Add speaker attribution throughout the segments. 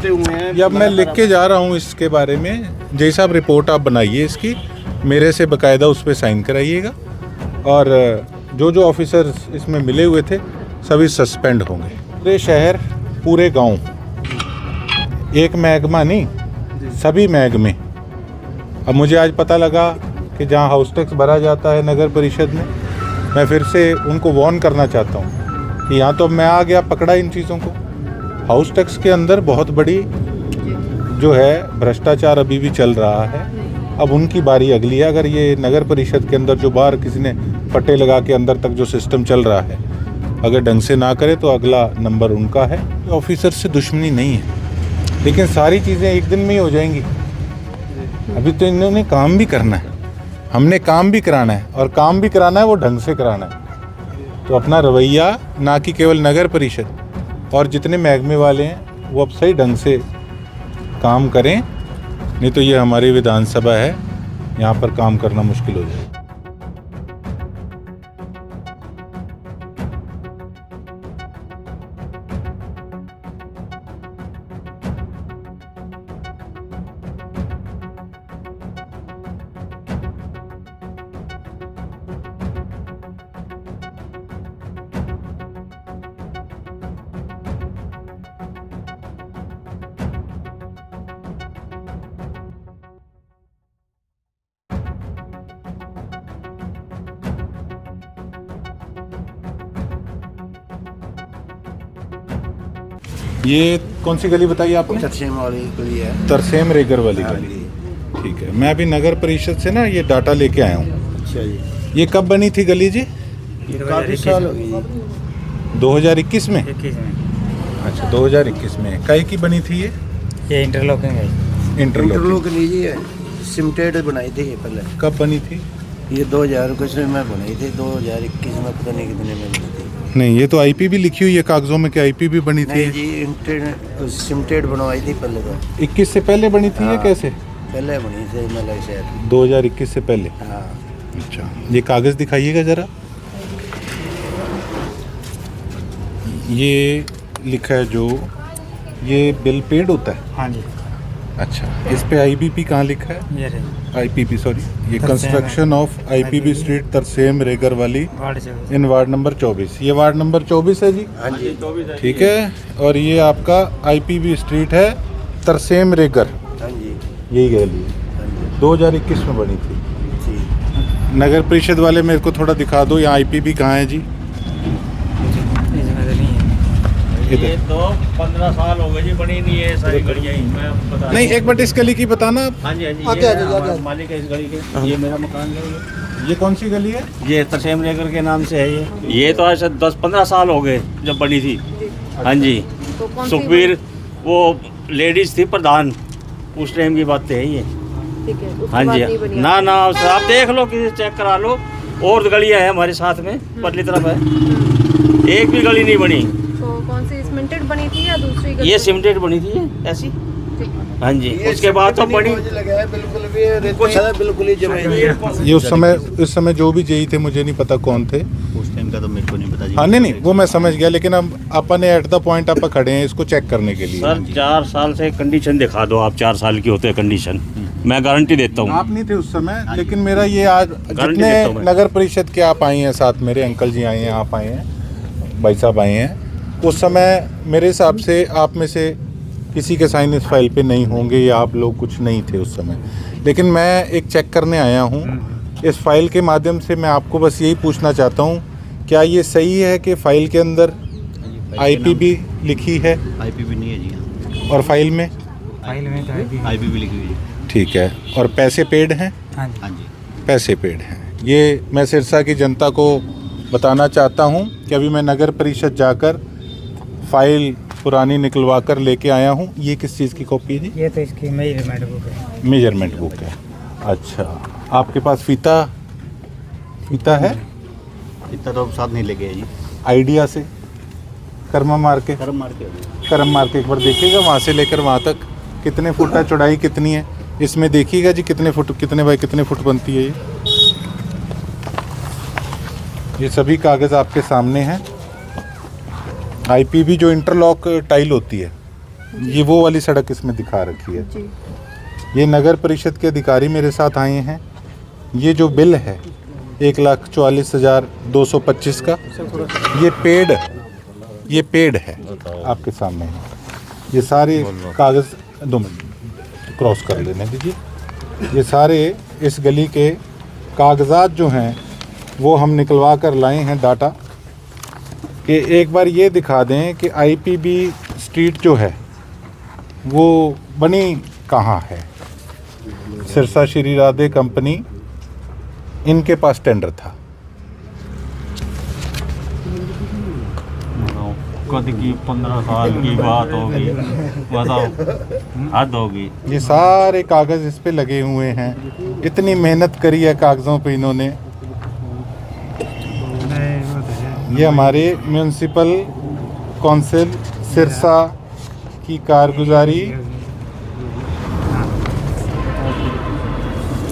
Speaker 1: फटे हुए हैं।
Speaker 2: ये अब मैं लिख के जा रहा हूँ इसके बारे में। जय साहब रिपोर्ट आप बनाइए इसकी, मेरे से बाकायदा उस पर साइन कराइएगा, और जो जो ऑफिसर्स इसमें मिले हुए थे सभी सस्पेंड होंगे। पूरे शहर, पूरे गांव, एक महकमा नहीं, सभी महकमे। अब मुझे आज पता लगा कि जहां हाउस टैक्स भरा जाता है नगर परिषद में, मैं फिर से उनको वार्न करना चाहता हूं कि यहाँ तो मैं आ गया, पकड़ा इन चीज़ों को। हाउस टैक्स के अंदर बहुत बड़ी जो है भ्रष्टाचार अभी भी चल रहा है। अब उनकी बारी अगली है। अगर ये नगर परिषद के अंदर जो बाहर किसी ने पट्टे लगा के अंदर तक जो सिस्टम चल रहा है, अगर ढंग से ना करे तो अगला नंबर उनका है। ऑफिसर से दुश्मनी नहीं है, लेकिन सारी चीज़ें एक दिन में ही हो जाएंगी। अभी तो इन्होंने काम भी करना है, हमने काम भी कराना है, और काम भी कराना है वो ढंग से कराना है। तो अपना रवैया, ना कि केवल नगर परिषद और जितने महकमे वाले हैं वो अब सही ढंग से काम करें, नहीं तो ये हमारी विधानसभा है, यहाँ पर काम करना मुश्किल हो जाएगा। ये कौन सी गली बताई आपने?
Speaker 1: तरसेम वाली गली है,
Speaker 2: तरसेम रेगर वाली गली। ठीक है, मैं अभी नगर परिषद से ना ये डाटा लेके आया हूँ।
Speaker 1: अच्छा जी।
Speaker 2: ये कब बनी थी गली जी?
Speaker 1: ये काफ़ी साल हो गई।
Speaker 2: 2021 में?
Speaker 3: 21 में।
Speaker 2: अच्छा, 2021 में। काहे की बनी थी
Speaker 3: ये इंटरलॉकिंग है।
Speaker 1: इंटरलॉक लीजिए, सिमटेड बनाई थी ये पहले।
Speaker 2: कब बनी थी?
Speaker 1: ये 2000 कुछ में बनाई थी, 2021 में पता नहीं कितने में बनी थी।
Speaker 2: नहीं, ये तो आईपी भी लिखी हुई है कागजों में कि आईपी भी बनी थी।
Speaker 1: नहीं जी, सिमटेड बनवाई थी पहले तो।
Speaker 2: 21 से पहले बनी थी या कैसे?
Speaker 1: पहले बनी थी मतलब शायद
Speaker 2: 2021 से पहले।
Speaker 1: हाँ।
Speaker 2: अच्छा, ये कागज़ दिखाइएगा ज़रा। ये लिखा है जो, ये बिल पेड होता है?
Speaker 3: हाँ जी।
Speaker 2: अच्छा, इस पे आईबीपी कहाँ लिखा है?
Speaker 3: ये
Speaker 2: आईपीपी, सॉरी, ये
Speaker 3: Tarsem
Speaker 2: construction of IPB street Tarsem Regar वाली
Speaker 3: वार्ड से।
Speaker 2: इन वार्ड नंबर 24। ये वार्ड नंबर 24 है जी?
Speaker 1: हाँ जी।
Speaker 2: ठीक है, और ये आपका आईपीबी स्ट्रीट है तरसेम रेगर,
Speaker 1: हाँ जी।
Speaker 2: यही गली है।
Speaker 1: हाँ जी।
Speaker 2: 2021 में बनी थी।
Speaker 1: जी।
Speaker 2: नगर परिषद वाले मेरे को थोड़ा दिखा दो, यहाँ आईपीबी कहाँ है जी?
Speaker 4: ये तो 15 साल हो गए जी, बनी नहीं है सारी गलियाँ ही। मैं बता
Speaker 2: नहीं, एक मिनट इस गली की बताना।
Speaker 4: हाँ जी, हाँ जी, ये हमारा मालिक है इस गली के, ये मेरा मकान है।
Speaker 2: ये कौन सी गली है?
Speaker 4: ये तरसेम रेगर के नाम से है ये तो आज 10-15 साल हो गए जब बनी थी। हाँ जी, सुखबीर वो लेडीज थी प्रधान, उस टाइम की बात है ये।
Speaker 5: ठीक है, उसके
Speaker 4: हाँ
Speaker 5: बाद
Speaker 4: जी,
Speaker 5: नहीं बनी।
Speaker 4: ना ना आप देख लो, किसी चेक करा लो, और गलियाँ हैं हमारे साथ में, परली तरफ है, एक भी गली नहीं बनी।
Speaker 5: तो कौन सी सीमेंटेड बनी थी या दूसरी गली?
Speaker 4: ये सिमटेड बनी थी ऐसी। हाँ जी, उसके बाद तो बड़ी
Speaker 1: लगा है बिल्कुल भी, बिल्कुल ही जमी।
Speaker 2: ये उस समय जो भी जेई थे, मुझे नहीं पता कौन थे
Speaker 6: उस टाइम का, तो मेरे को नहीं पता जी।
Speaker 2: हाँ, नहीं, वो मैं समझ गया, लेकिन अब अपन एट द पॉइंट आप खड़े हैं इसको चेक करने के लिए।
Speaker 4: सर 4 साल से कंडीशन दिखा दो आप, 4 साल की होते हैं कंडीशन, मैं गारंटी देता हूँ।
Speaker 2: आप नहीं थे उस समय, लेकिन मेरा ये आज जितने
Speaker 4: देता हूं मैं।
Speaker 2: नगर परिषद के आप आए हैं साथ, मेरे अंकल जी आए हैं, आप आए हैं, भाई साहब आए हैं, उस समय मेरे हिसाब से आप में से किसी के साइन इस फाइल पे नहीं होंगे, या आप लोग कुछ नहीं थे उस समय। लेकिन मैं एक चेक करने आया हूँ इस फाइल के माध्यम से। मैं आपको बस यही पूछना चाहता हूँ, क्या ये सही है कि फाइल के अंदर आईपीबी लिखी है?
Speaker 6: आईपीबी नहीं है जी।
Speaker 2: और फाइल में
Speaker 6: आईपीबी लिखी हुई है।
Speaker 2: ठीक है, और पैसे पेड हैं?
Speaker 3: हाँ
Speaker 6: हाँ जी।
Speaker 2: पैसे पेड हैं। ये मैं सिरसा की जनता को बताना चाहता हूँ कि अभी मैं नगर परिषद जाकर फाइल पुरानी निकलवा कर लेके आया हूँ। ये किस चीज़ की कॉपी है जी?
Speaker 3: ये तो इसकी मेजरमेंट बुक है।
Speaker 2: मेजरमेंट बुक है। अच्छा, आपके पास फीता है?
Speaker 6: इतना तो साथ नहीं लेके जी।
Speaker 2: आइडिया से कर्मा मार के
Speaker 6: कर्म मार के
Speaker 2: एक बार देखिएगा, वहाँ से लेकर वहाँ तक कितने फुट है, चौड़ाई कितनी है, इसमें देखिएगा जी कितने फुट, कितने बाई कितने फुट बनती है ये सभी कागज़ आपके सामने हैं। आईपीबी जो इंटरलॉक टाइल होती है, ये वो वाली सड़क इसमें दिखा रखी है।
Speaker 5: जी।
Speaker 2: ये नगर परिषद के अधिकारी मेरे साथ आए हैं। ये जो बिल है 1,44,225 का, ये पेड है आपके सामने है। ये सारे कागज़ 2 मिनट क्रॉस कर लेने दीजिए। ये सारे इस गली के कागजात जो हैं वो हम निकलवा कर लाए हैं डाटा कि एक बार ये दिखा दें कि आईपीबी स्ट्रीट जो है वो बनी कहाँ है। सिरसा श्री राधे कंपनी, इनके पास टेंडर था।
Speaker 4: कद की 15 साल की बात होगी, बताओ हद होगी।
Speaker 2: ये सारे कागज़ इस पे लगे हुए हैं। इतनी मेहनत करी है कागज़ों पे इन्होंने। ये हमारे म्यूनसिपल कौंसिल सिरसा की कारगुजारी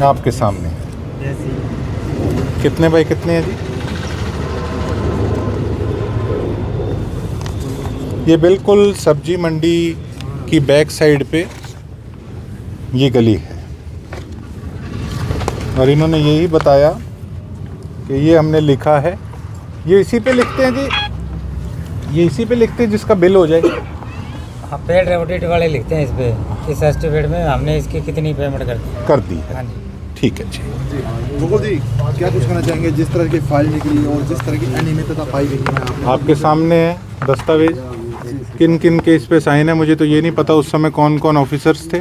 Speaker 2: आपके सामने है। कितने बाई कितने हैं जी? ये बिल्कुल सब्जी मंडी की बैक साइड पे ये गली है और इन्होंने यही बताया कि ये हमने लिखा है। ये इसी पे लिखते हैं जी, ये इसी पे लिखते हैं जिसका बिल हो जाए।
Speaker 3: हाँ, पेड ऑडिट वाले लिखते हैं इस पे, इस एस्टिमेट में हमने इसकी कितनी पेमेंट कर दी
Speaker 2: है।
Speaker 3: हाँ जी।
Speaker 2: ठीक है जी।
Speaker 7: गोकुल जी, क्या कुछ कहना चाहेंगे जिस तरह की फाइल निकली और जिस तरह की अनियमितता पाई गई है?
Speaker 2: आपके सामने है दस्तावेज, किन किन के इस पे साइन है। मुझे तो ये नहीं पता उस समय कौन कौन ऑफिसर्स थे।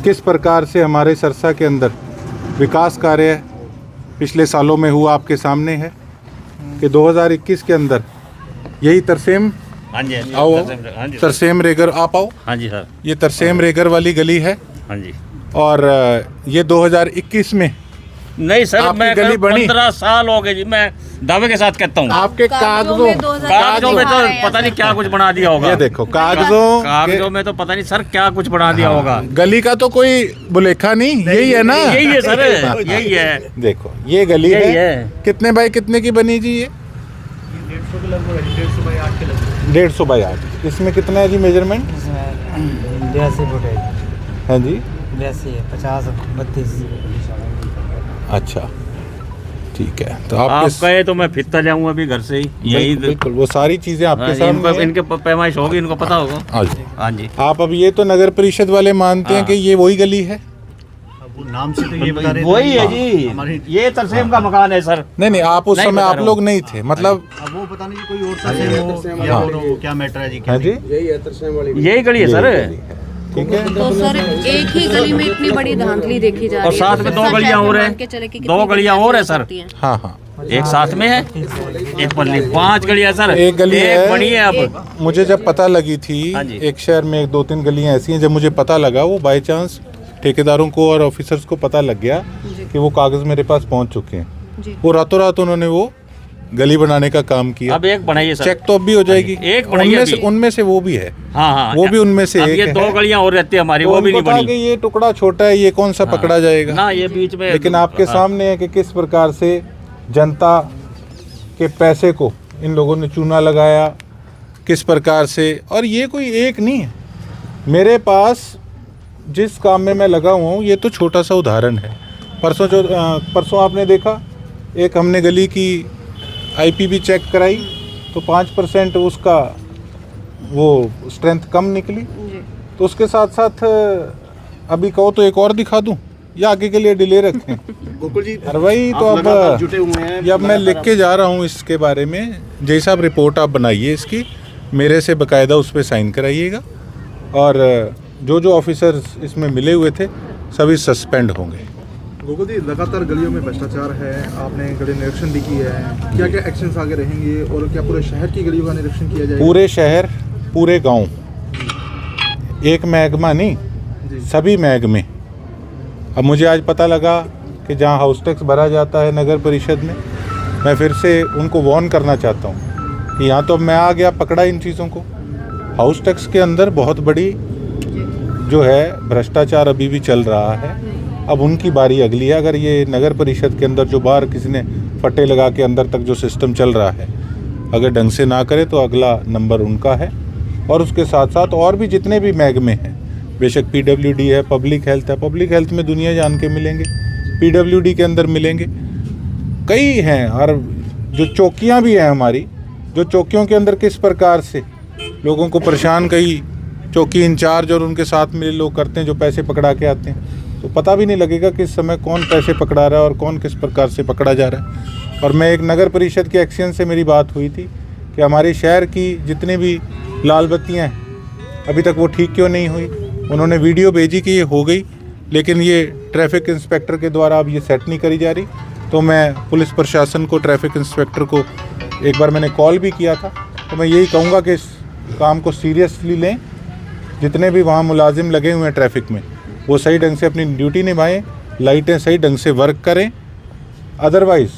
Speaker 2: किस प्रकार से हमारे सरसा के अंदर विकास कार्य पिछले सालों में हुआ आपके सामने है कि 2021 के अंदर यही तरसेम,
Speaker 4: हाँ जी,
Speaker 2: आओ
Speaker 4: हाँ जी,
Speaker 2: तरसेम रेगर, आप आओ।
Speaker 4: हाँ जी सर,
Speaker 2: ये तरसेम रेगर वाली गली है
Speaker 4: हाँ जी।
Speaker 2: और ये 2021 में
Speaker 4: नहीं सर,
Speaker 2: आपकी
Speaker 4: मैं
Speaker 2: गली बनी?
Speaker 4: 15 साल हो गए जी, मैं दावे के साथ कहता हूँ।
Speaker 2: आपके कागजों
Speaker 5: में 2000
Speaker 4: कागजों में तो पता नहीं क्या कुछ बना दिया होगा।
Speaker 2: ये देखो कागजों
Speaker 4: में तो पता नहीं सर क्या कुछ बना दिया होगा।
Speaker 2: गली का तो कोई बुलेखा नहीं, यही है ना?
Speaker 4: यही है सर, यही है।
Speaker 2: देखो ये गली
Speaker 4: यही
Speaker 2: है।
Speaker 4: है।
Speaker 2: कितने बाई कितने की बनी जी? ये 150 बाई 8। इसमें कितना है जी मेजरमेंट?
Speaker 3: 82 फुट है।
Speaker 2: हाँ जी,
Speaker 3: 82 है, 50 32।
Speaker 2: अच्छा ठीक है। तो
Speaker 4: आप
Speaker 2: आप
Speaker 4: कहे तो मैं फिरता जाऊंगा अभी घर से ही, यही
Speaker 2: बिल्कुल वो सारी चीजें आपके
Speaker 4: हाँ,
Speaker 2: सामने हैं।
Speaker 4: इनके पैमाइश होगी, इनको पता होगा।
Speaker 2: हाँ जी।
Speaker 4: हाँ जी।
Speaker 2: आप अब ये तो नगर परिषद वाले मानते हैं
Speaker 4: हाँ।
Speaker 2: कि ये वही गली है?
Speaker 6: वो नाम से तो ये बता रहे थे।
Speaker 4: वही है जी, ये तरसेम का मकान है सर।
Speaker 2: नहीं आप उस
Speaker 4: नहीं
Speaker 2: समय
Speaker 4: बता
Speaker 2: आप
Speaker 4: रहा
Speaker 2: लोग
Speaker 4: हूँ।
Speaker 2: नहीं थे, मतलब
Speaker 6: अब वो पता नहीं कि कोई और तरसेम हो या
Speaker 2: हाँ।
Speaker 6: वो क्या मैटर है जी?
Speaker 2: हाँ जी,
Speaker 4: यही गली है सर।
Speaker 2: यही गली है। ठीक है।
Speaker 5: तो सर एक ही गली में इतनी बड़ी धांधली देखी जा रही है।
Speaker 4: और साथ में
Speaker 5: तो
Speaker 4: 2
Speaker 5: सर
Speaker 4: गलियां और
Speaker 5: मान
Speaker 4: हैं,
Speaker 5: के चले कि
Speaker 4: 2
Speaker 5: कितनी
Speaker 4: गलियां और हैं सर।
Speaker 5: होती हैं।
Speaker 2: हाँ हाँ,
Speaker 4: एक साथ में है, एक पल्ली 5 गलियां सर।
Speaker 2: एक गली है
Speaker 4: बनी है अब।
Speaker 2: मुझे जब पता लगी थी,
Speaker 4: हाँ जी।
Speaker 2: एक शहर में 2-3 गलियां ऐसी हैं, जब मुझे पता लगा वो बाय चांस ठेकेदारों को और ऑफिसर्स को पता लग गया कि वो कागज़ मेरे पास पहुंच चुके हैं,
Speaker 5: जी।
Speaker 2: वो रातों रात उन्होंने वो गली बनाने का काम किया।
Speaker 4: अब एक बनाइए सर।
Speaker 2: चेक तो अब भी हो जाएगी।
Speaker 4: एक बनाइए अभी।
Speaker 2: उनमें से वो भी है।
Speaker 4: हाँ हाँ,
Speaker 2: वो भी उनमें से
Speaker 4: अब
Speaker 2: एक
Speaker 4: ये
Speaker 2: है।
Speaker 4: 2 गलियां और रहती है हमारी,
Speaker 2: तो
Speaker 4: वो भी नहीं
Speaker 2: उनको था कि
Speaker 4: बनी।
Speaker 2: ये टुकड़ा छोटा है, ये कौन सा पकड़ा जाएगा
Speaker 4: ना, ये बीच में।
Speaker 2: लेकिन आपके
Speaker 4: हाँ।
Speaker 2: सामने है कि किस प्रकार से जनता के पैसे को इन लोगों ने चूना लगाया, किस प्रकार से। और ये कोई एक नहीं है मेरे पास जिस काम में मैं लगा हुआ हूँ, ये तो छोटा सा उदाहरण है। परसों आपने देखा एक हमने गली की आईपीबी चेक कराई तो 5% उसका वो स्ट्रेंथ कम निकली।
Speaker 5: जी।
Speaker 2: तो उसके साथ साथ अभी कहो तो एक और दिखा दूं या आगे के लिए डिले रखें?
Speaker 7: गोकुल जी,
Speaker 2: अरे भाई तो
Speaker 7: आप लगातार
Speaker 2: अब
Speaker 7: जुटे हुए हैं।
Speaker 2: ये अब मैं लिख के जा रहा हूँ इसके बारे में। जय साहब रिपोर्ट आप बनाइए इसकी, मेरे से बकायदा उस पर साइन कराइएगा और जो ऑफिसर्स इसमें मिले हुए थे सभी सस्पेंड होंगे।
Speaker 7: गोकुल जी, लगातार गलियों में भ्रष्टाचार है, आपने गली निरीक्षण भी किया है, क्या क्या एक्शंस आगे रहेंगे और क्या पूरे शहर की गलियों का निरीक्षण किया जाएगा?
Speaker 2: पूरे शहर, पूरे गांव, एक महकमा नहीं, सभी महकमे। अब मुझे आज पता लगा कि जहां हाउस टैक्स भरा जाता है नगर परिषद में, मैं फिर से उनको वार्न करना चाहता हूं कि यहाँ तो अब मैं आ गया पकड़ा इन चीज़ों को। हाउस टैक्स के अंदर बहुत बड़ी जो है भ्रष्टाचार अभी भी चल रहा है। अब उनकी बारी अगली है। अगर ये नगर परिषद के अंदर जो बाहर किसी ने फट्टे लगा के अंदर तक जो सिस्टम चल रहा है, अगर ढंग से ना करे तो अगला नंबर उनका है। और उसके साथ साथ और भी जितने भी महकमे हैं, बेशक PWD है, पब्लिक हेल्थ है, पब्लिक हेल्थ में दुनिया जान के मिलेंगे, PWD के अंदर मिलेंगे, कई हैं। और जो चौकियां भी हैं हमारी, जो चौकियों के अंदर किस प्रकार से लोगों को परेशान कई चौकी इंचार्ज और उनके साथ मिले लोग करते हैं, जो पैसे पकड़ा के आते हैं, तो पता भी नहीं लगेगा किस समय कौन पैसे पकड़ा रहा है और कौन किस प्रकार से पकड़ा जा रहा है। और मैं एक नगर परिषद के एक्शन से मेरी बात हुई थी कि हमारे शहर की जितनी भी लाल बत्तियाँ हैं अभी तक वो ठीक क्यों नहीं हुई। उन्होंने वीडियो भेजी कि ये हो गई, लेकिन ये ट्रैफिक इंस्पेक्टर के द्वारा अब ये सेट नहीं करी जा रही। तो मैं पुलिस प्रशासन को, ट्रैफिक इंस्पेक्टर को एक बार मैंने कॉल भी किया था, तो मैं यही कहूँगा कि इस काम को सीरियसली लें। जितने भी वहाँ मुलाजिम लगे हुए हैं ट्रैफिक में, वो सही ढंग से अपनी ड्यूटी निभाएं, लाइटें सही ढंग से वर्क करें। अदरवाइज़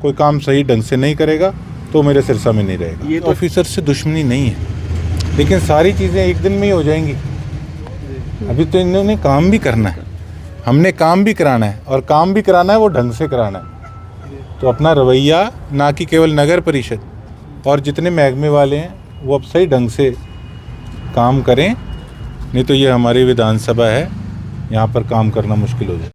Speaker 2: कोई काम सही ढंग से नहीं करेगा तो मेरे सिरसा में नहीं रहेगा। ये तो ऑफिसर से दुश्मनी नहीं है, लेकिन सारी चीज़ें एक दिन में ही हो जाएंगी। अभी तो इन्होंने काम भी करना है, हमने काम भी कराना है, और काम भी कराना है वो ढंग से कराना है। तो अपना रवैया, ना कि केवल नगर परिषद और जितने महकमे वाले हैं, वो अब सही ढंग से काम करें, नहीं तो ये हमारी विधानसभा है, यहाँ पर काम करना मुश्किल हो जाए।